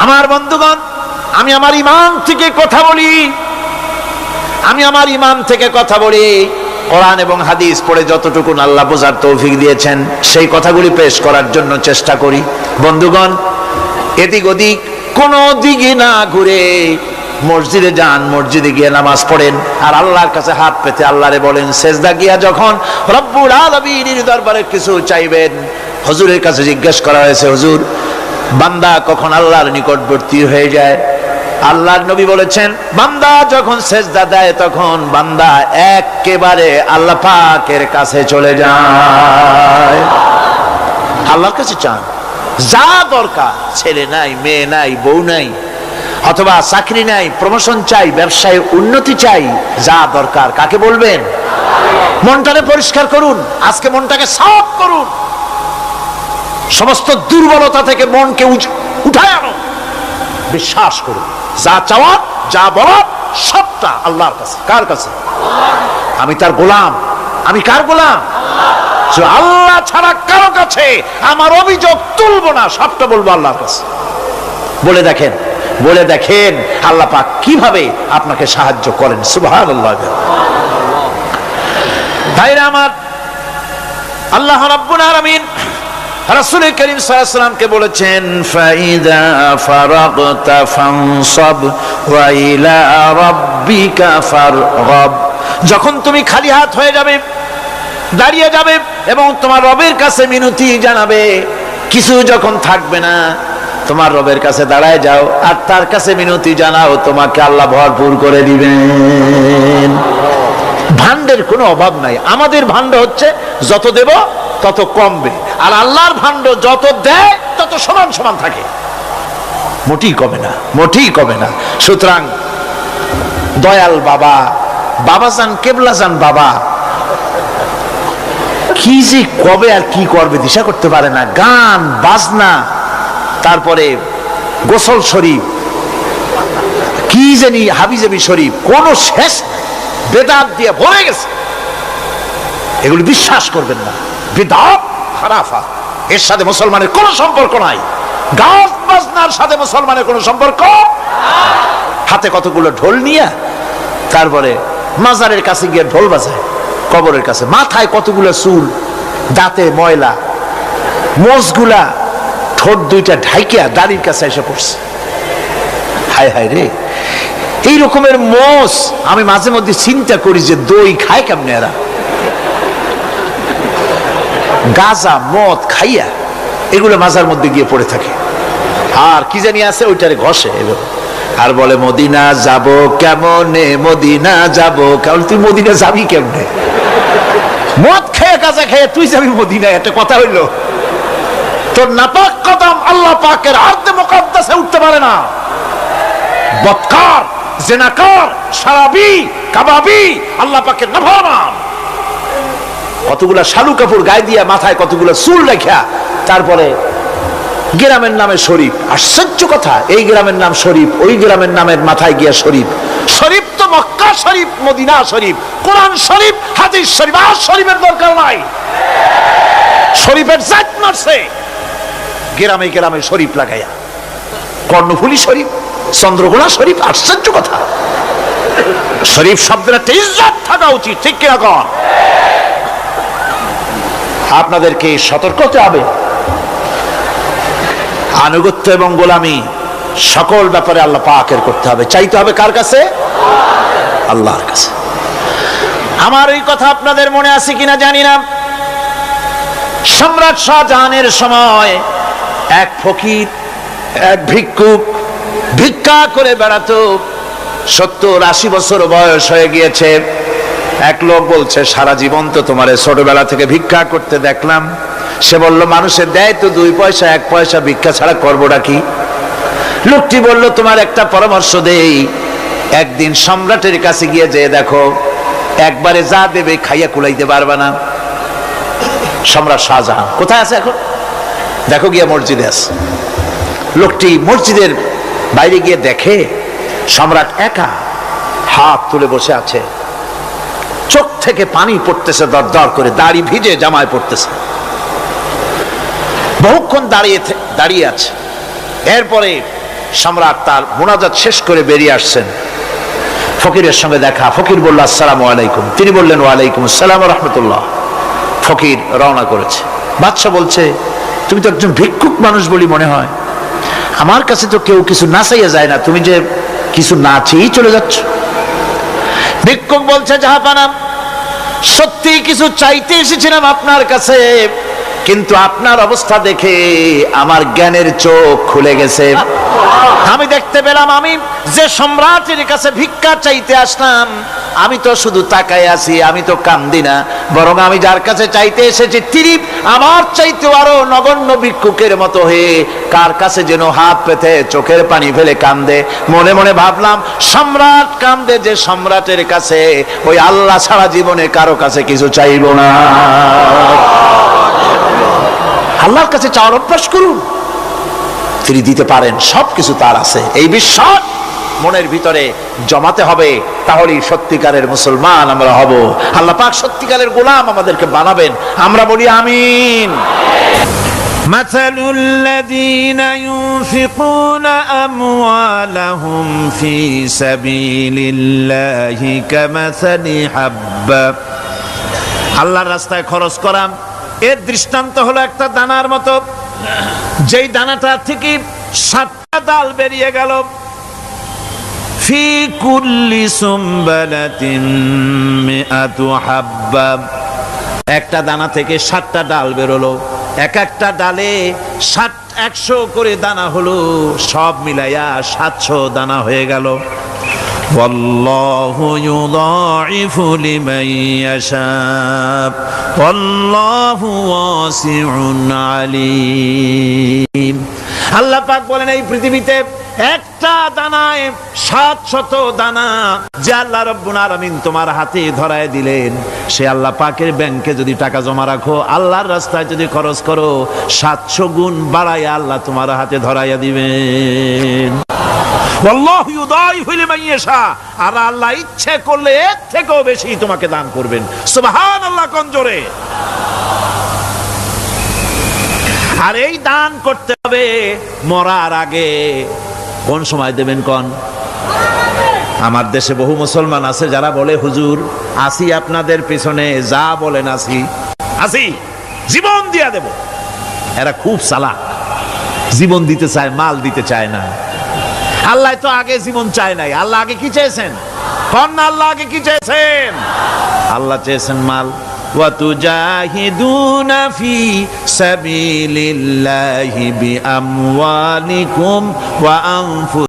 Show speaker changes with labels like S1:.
S1: আমার বন্ধুগণ, আমি আমার ঈমান থেকে কথা বলি, কোরআন এবং হাদিস পড়ে যতটুকু আল্লাহ বোঝার তৌফিক দিয়েছেন সেই কথাগুলি পেশ করার জন্য চেষ্টা করি। বন্ধুগণ, এদিক ওদিক কোন দিকে না ঘুরে মসজিদে যান, মসজিদে গিয়ে নামাজ পড়েন, আর আল্লাহর কাছে হাত পেতে আল্লাহরে বলেন। সেজদা গিয়া যখন রব্বুল আলামিনের দরবারে কিছু চাইবেন, হুজুরের কাছে জিজ্ঞেস করা হয়েছে, হুজুর, বান্দা কখন আল্লাহর নিকটবর্তী হয়ে যায়? আল্লাহর নবী বলেছেন, বান্দা যখন সেজদা দেয় তখন বান্দা একেবারে আল্লাহ পাকের কাছে চলে যায়। আল্লাহর কাছে চান, যা দরকার, ছেলে নাই, মেয়ে নাই, বউ নাই, অথবা চাকরি নাই, প্রমোশন চাই, ব্যবসায় উন্নতি চাই, যা দরকার কাকে বলবেন? মনটাকে পরিষ্কার করুন, আজকে মনটাকে সাফ করুন, সমস্ত দুর্বলতা থেকে মনকে উঠায় আনো, বিশ্বাস করুন, যা চাওয়ার, যা বলার সবটা আল্লাহর কাছে। কার কাছে? আমি তার গোলাম। আমি কার গোলাম? আল্লাহ ছাড়া কারো কাছে আমার অভিযোগ তুলবো না, সবটা বলবো আল্লাহর কাছে। বলে দেখেন আল্লাহ পাক কিভাবে আপনাকে সাহায্য করেন। সুবহানাল্লাহ। ভাইরা আমার, আল্লাহ রাব্বুল আলামিন রাসূল করিম সাল্লাল্লাহু আলাইহি ওয়াসাল্লামকে বলেছেন, ফাইদা ফারাগতা ফানসাব ওয়া ইলা রাব্বিকা ফারগাব। যখন তুমি খালি হাত হয়ে যাবে, দাঁড়িয়ে যাবে এবং তোমার রবের কাছে মিনতি জানাবে, কিছু যখন থাকবে না, তোমার রবের কাছে দাঁড়ায় যাও আর তার কাছে মিনতি জানাও, তোমাকে আল্লাহ ভরপুর করে দিবেন। ভান্ডের কোনো অভাব নাই। আমাদের ভান্ড হচ্ছে যত দেব তত কমবে, আর আল্লাহর ভান্ড যত দেয় তত সমান সমান থাকে, মোটেই কমে না। সুতরাং দয়াল বাবা, বাবাজান, কেবলাজান বাবা কি যে কবে আর কি করবে দিশা করতে পারে না। গান বাজনা, তারপরে গোসল শরীফ, কি জানি হাবিজাবি শরীফ, কোন শেষ বেদাত দিয়ে ভরে গেছে। এগুলি বিশ্বাস করবেন না, বিদআত খারাফা, এর সাথে মুসলমানের কোনো সম্পর্ক নাই। গান বাজনার সাথে মুসলমানের কোনো সম্পর্ক। হাতে কতগুলো ঢোল নিয়ে তারপরে মাজারের কাছে গিয়ে ঢোল বাজায়, কবরের কাছে, মাথায় কতগুলো চুল, দাঁতে ময়লা, মোষগুলা ঠোঁট দুইটা ঢাইকিয়া দাড়ির কাছে এসে পড়ছে। হায় হায় রে, এই রকমের মোষ আমি মাঝে মধ্যে চিন্তা করি যে দই খায় কেমনে এরা, গাঁজা মদ খাইয়া এগুলো মাজার মধ্যে গিয়ে পড়ে থাকে, আর কি জানি আছে ওইটারে ঘষে আর বলে মদিনা যাব কেমনে, মদিনা যাব কেমন। তুই মদিনা যাবি কেমনে? মদ খেয়ে গাঁজা খেয়ে তুই যাবি মদিনায়? একটা কথা হইল? তোর নাপাক কদম আল্লাহ পাকের আরদে মুকাদ্দাসে উঠতে পারে না। বদকার, জিনাকার, শারাবি, কাবাবি, আল্লাহ পাকের নাফরমান, কতগুলা শালু কাপড় গায়ে দিয়া মাথায় কতগুলা চুল রাখিয়া তারপরে গ্রামের নামে শরীফ। আশ্চর্য কথা, এই গ্রামের নাম শরীফ, ওই গ্রামের নামের মাথায় গিয়া শরীফ। শরীফ তো মক্কা শরীফ, মদিনা শরীফ, কোরআন শরীফ, হাদিস শরীফ। আর শরীফের দরকার নাই। শরীফের জাত মারছে গ্রামে গ্রামে শরীফ লাগাইয়া, কর্ণফুলী শরীফ, চন্দ্রকোনা শরীফ। আশ্চর্য কথা, শরীফ শব্দের একটা ইজ্জত থাকা উচিত, ঠিক কিনা কন? আপনাদেরকে সতর্ক হতে হবে। আনুগত্য এবং গোলামি সকল ব্যাপারে আল্লাহ পাকের করতে হবে, চাইতে হবে কার কাছে? আল্লাহর কাছে। আমার এই কথা আপনাদের মনে আছে কিনা জানি না। সম্রাট শাহজাহানের সময় এক ফকির, এক ভিক্ষুক ভিক্ষা করে বেড়াতো। 70-80 বছর বয়স হয়ে গিয়েছে। এক লোক বলছে, সারা জীবন তো তোমার ছোটবেলা থেকে ভিক্ষা করতে দেখলাম। সে বলল, মানুষের দেয় তো 2 পয়সা 1 পয়সা, ভিক্ষা ছাড়া করবোটা কি? লোকটি বলল, তোমার একটা পরামর্শ দেই, একদিন সম্রাটের কাছে গিয়ে যে দেখো, একবারে যা দেবে খাইয়া কুলাইতে পারবা না। সম্রাট শাহজাহান কোথায় আছে এখন? দেখো গিয়া মসজিদে আছে। লোকটি মসজিদের বাইরে গিয়ে দেখে সম্রাট একা হাত তুলে বসে আছে, চোখ থেকে পানি পড়তেছে দর দর করে, দাড়ি ভিজে জামায় পড়তেছে। বহুক্ষণ দাঁড়িয়ে আছে। এরপরে সম্রাট তার মুনাজাত শেষ করে বেরিয়ে আসছেন, ফকিরের সঙ্গে দেখা। ফকির বলল আসসালামু আলাইকুম, তিনি বললেন ওয়ালাইকুম আসসালাম রাহমাতুল্লাহ। ফকির রওনা করেছে। বাদশা বলছে, তুমি তো একজন ভিক্ষুক মানুষ বলি মনে হয়, আমার কাছে তো কেউ কিছু না চাইয়া যায় না, তুমি যে কিছু না চেয়েই চলে যাচ্ছ। ভিক্ষুক বলছে, জাহাপানা, সত্যি কিছু চাইতে এসেছিলাম আপনার কাছে, কিন্তু আপনার অবস্থা দেখে আমার জ্ঞানের চোখ খুলে গেছে। আমি দেখতে পেলাম আমি যে সম্রাটের কাছে ভিক্ষা চাইতে আসলাম, আমি তো শুধু তাকায় আছি, আমি তো কান্দি না, বরং আমি যার কাছে চাইতে এসেছি তিনি আমার চাইতে আরো নগণ্য ভিক্ষুকের মতো হয়ে কার কাছে যেন হাত পেতে চোখের পানি ফেলে কান্দে। মনে মনে ভাবলাম, সম্রাট কান্দে যে সম্রাটের কাছে, ওই আল্লাহ ছাড়া জীবনে কারো কাছে কিছু চাইব না। আল্লাহর কাছে চাওয়ার অভ্যাস করুন, তিনি দিতে পারেন, সবকিছু তার আছে। এই বিশ্বাস মনের ভিতরে জমাতে হবে, তাহলেই সত্যিকারের মুসলমান আমরা হব। আল্লাহ পাক সত্যিকারের গোলাম আমাদেরকে বানাবেন, আমরা বলি আমিন।
S2: مثل الذين ينفقون أموالهم في سبيل الله كمثل حبة। আল্লাহর রাস্তায় খরচ করা এর দৃষ্টান্ত হলো একটা দানার মতো, যেই দানাটা থেকে 7টা ডাল বেরিয়ে গেল। ফি কুল্লি সুমবালাতিন মিআতু হাব্বা, একটা দানা থেকে 7টা ডাল বেরোলো, এক একটা ডালে 100 করে দানা হলো, সব মিলাইয়া 700 দানা হয়ে গেল। والله يضاعف لمن يشاء والله واسع عليم। আল্লাহ পাক বলেন, এই পৃথিবীতে একটা দানায় 700 দানা যে আল্লাহ রব্বুল আলামিন তোমার হাতে ধরায় দিলেন, সে আল্লাহ পাকের ব্যাংকে যদি টাকা জমা রাখো, আল্লাহর রাস্তায় যদি খরচ করো, 700 গুণ বাড়াইয়া আল্লাহ তোমার হাতে ধরাইয়া দিবেন। আল্লাহু ইউদাইফু লিমান ইয়াশা, আর আল্লাহ ইচ্ছে করলে এর থেকেও বেশি তোমাকে দান করবেন। সুবহানাল্লাহ কোন জোরে। আর এই দান করতে হবে মরার আগে। কোন সময় দেবেন কোন? আমার দেশে বহু মুসলমান আছে যারা বলে, হুজুর আসি আপনাদের পিছনে, যা বলেন আসি, জীবন দিয়া দেব। এরা খুব চালাক, জীবন দিতে চায়, মাল দিতে চায় না। আল্লাহ তো আগে জীবন চায় নাই, আল্লাহ আগে কি চেয়েছেন? কন্যা আল্লাহ আগে কি চেয়েছেন? আল্লাহ চেয়েছেন মাল। وَتُجَاهِدُونَ فِي سَبِيلِ اللَّهِ بِأَمْوَالِكُمْ وَأَنفُسِكُمْ